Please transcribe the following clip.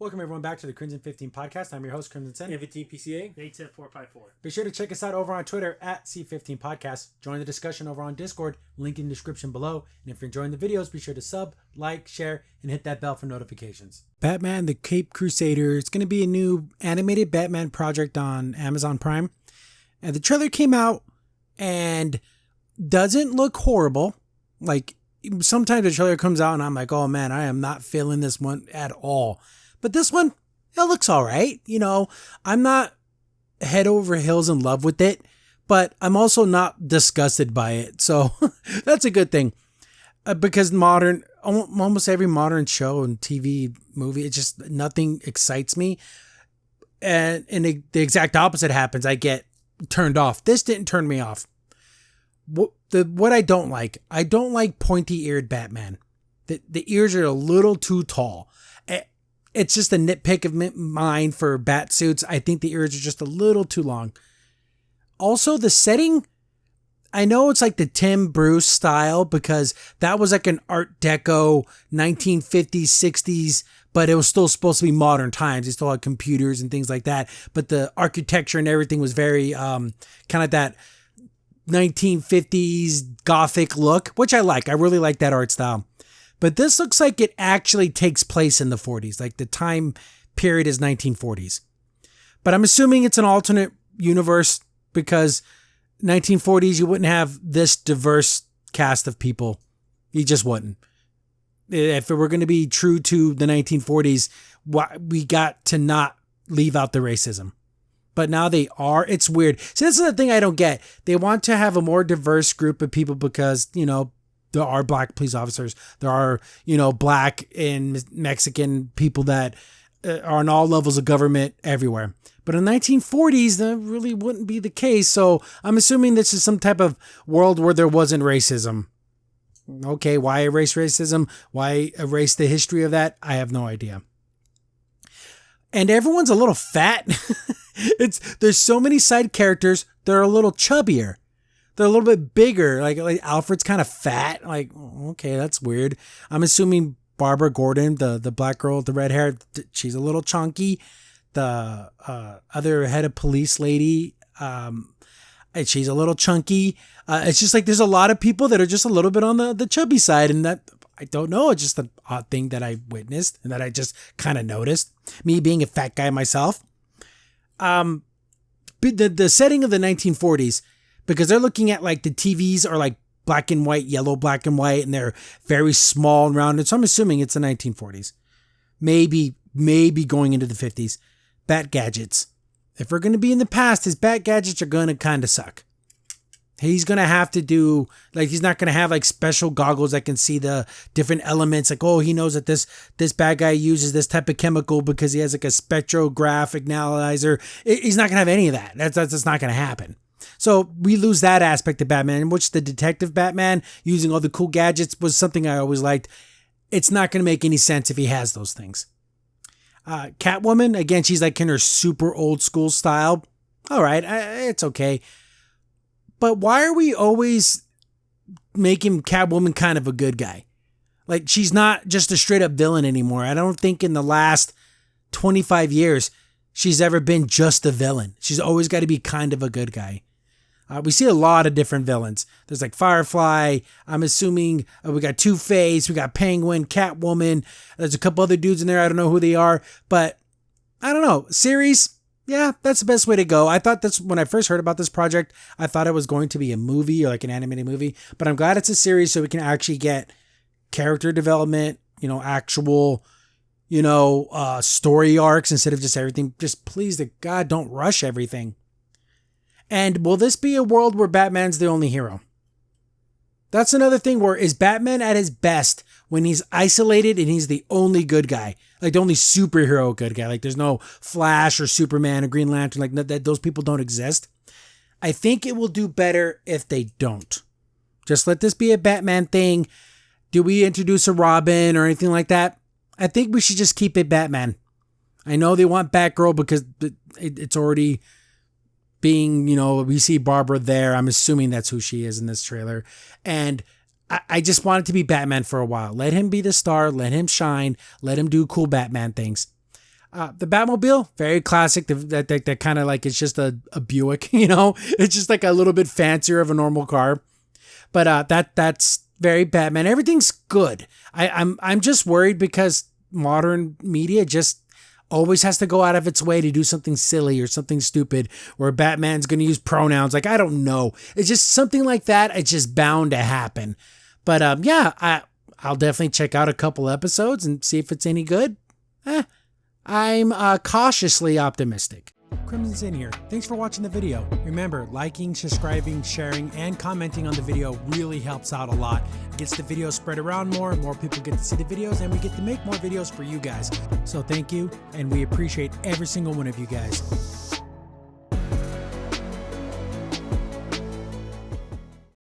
Welcome everyone back to the Crimson 15 podcast. I'm your host, Crimson Sen. 15 PCA. 87454. Be sure to check us out over on Twitter at C15 Podcast. Join the discussion over on Discord, link in the description below. And if you're enjoying the videos, be sure to sub, like, share, and hit that bell for notifications. Batman the Cape Crusader. It's going to be a new animated Batman project on Amazon Prime. And the trailer came out and doesn't look horrible. Like, sometimes the trailer comes out and I'm like, oh man, I am not feeling this one at all. But this one, it looks all right. You know, I'm not head over heels in love with it, but I'm also not disgusted by it. So that's a good thing. Because almost every modern show and TV movie, it's just nothing excites me. And the exact opposite happens. I get turned off. This didn't turn me off. What I don't like pointy-eared Batman. The ears are a little too tall. It's just a nitpick of mine for bat suits. I think the ears are just a little too long. Also, the setting, I know it's like the Tim Bruce style because that was like an Art Deco 1950s, 60s, but it was still supposed to be modern times. They still had computers and things like that. But the architecture and everything was very kind of that 1950s Gothic look, which I like. I really like that art style. But this looks like it actually takes place in the 40s. Like the time period is 1940s. But I'm assuming it's an alternate universe because 1940s, you wouldn't have this diverse cast of people. You just wouldn't. If it were going to be true to the 1940s, we got to not leave out the racism. But now they are. It's weird. See, this is the thing I don't get. They want to have a more diverse group of people because, you know, there are black police officers. There are, you know, black and Mexican people that are on all levels of government everywhere. But in the 1940s, that really wouldn't be the case. So I'm assuming this is some type of world where there wasn't racism. Okay, why erase racism? Why erase the history of that? I have no idea. And everyone's a little fat. There's so many side characters that are a little chubbier. They're a little bit bigger. Like Alfred's kind of fat. Like, okay, that's weird. I'm assuming Barbara Gordon, the black girl with the red hair, she's a little chunky. The other head of police lady, she's a little chunky. It's just like there's a lot of people that are just a little bit on the chubby side. And that, I don't know. It's just an odd thing that I witnessed and that I just kind of noticed. Me being a fat guy myself. The setting of the 1940s, because they're looking at like the TVs are like black and white, yellow, black and white, and they're very small and rounded. So I'm assuming it's the 1940s. Maybe going into the 50s. Bat gadgets. If we're going to be in the past, his bat gadgets are going to kind of suck. He's going to have to do, like, he's not going to have like special goggles that can see the different elements. Like, oh, he knows that this bad guy uses this type of chemical because he has like a spectrographic analyzer. He's not going to have any of that. That's not going to happen. So we lose that aspect of Batman, in which the detective Batman using all the cool gadgets was something I always liked. It's not going to make any sense if he has those things. Catwoman, again, she's like in her super old school style. All right, it's okay. But why are we always making Catwoman kind of a good guy? Like, she's not just a straight up villain anymore. I don't think in the last 25 years she's ever been just a villain. She's always got to be kind of a good guy. We see a lot of different villains. There's like Firefly. I'm assuming we got Two-Face. We got Penguin, Catwoman. There's a couple other dudes in there. I don't know who they are. But I don't know. Series, yeah, that's the best way to go. I thought this, when I first heard about this project, I thought it was going to be a movie or like an animated movie. But I'm glad it's a series so we can actually get character development, you know, actual, you know, story arcs instead of just everything. Just please to God, don't rush everything. And will this be a world where Batman's the only hero? That's another thing. Where is Batman at his best when he's isolated and he's the only good guy? Like the only superhero good guy. Like there's no Flash or Superman or Green Lantern. Like that, those people don't exist. I think it will do better if they don't. Just let this be a Batman thing. Do we introduce a Robin or anything like that? I think we should just keep it Batman. I know they want Batgirl because it's already being, you know, we see Barbara there. I'm assuming that's who she is in this trailer. And I just want it to be Batman for a while. Let him be the star. Let him shine. Let him do cool Batman things. The Batmobile, very classic. That kind of like, it's just a Buick, you know? It's just like a little bit fancier of a normal car. But that's very Batman. Everything's good. I'm just worried because modern media just always has to go out of its way to do something silly or something stupid, or Batman's going to use pronouns. Like, I don't know. It's just something like that. It's just bound to happen. But yeah, I'll definitely check out a couple episodes and see if it's any good. I'm cautiously optimistic. Crimson Sin here. Thanks for watching the video. Remember, liking, subscribing, sharing, and commenting on the video really helps out a lot. It gets the video spread around more people get to see the videos, and we get to make more videos for you guys. So thank you, and we appreciate every single one of you guys.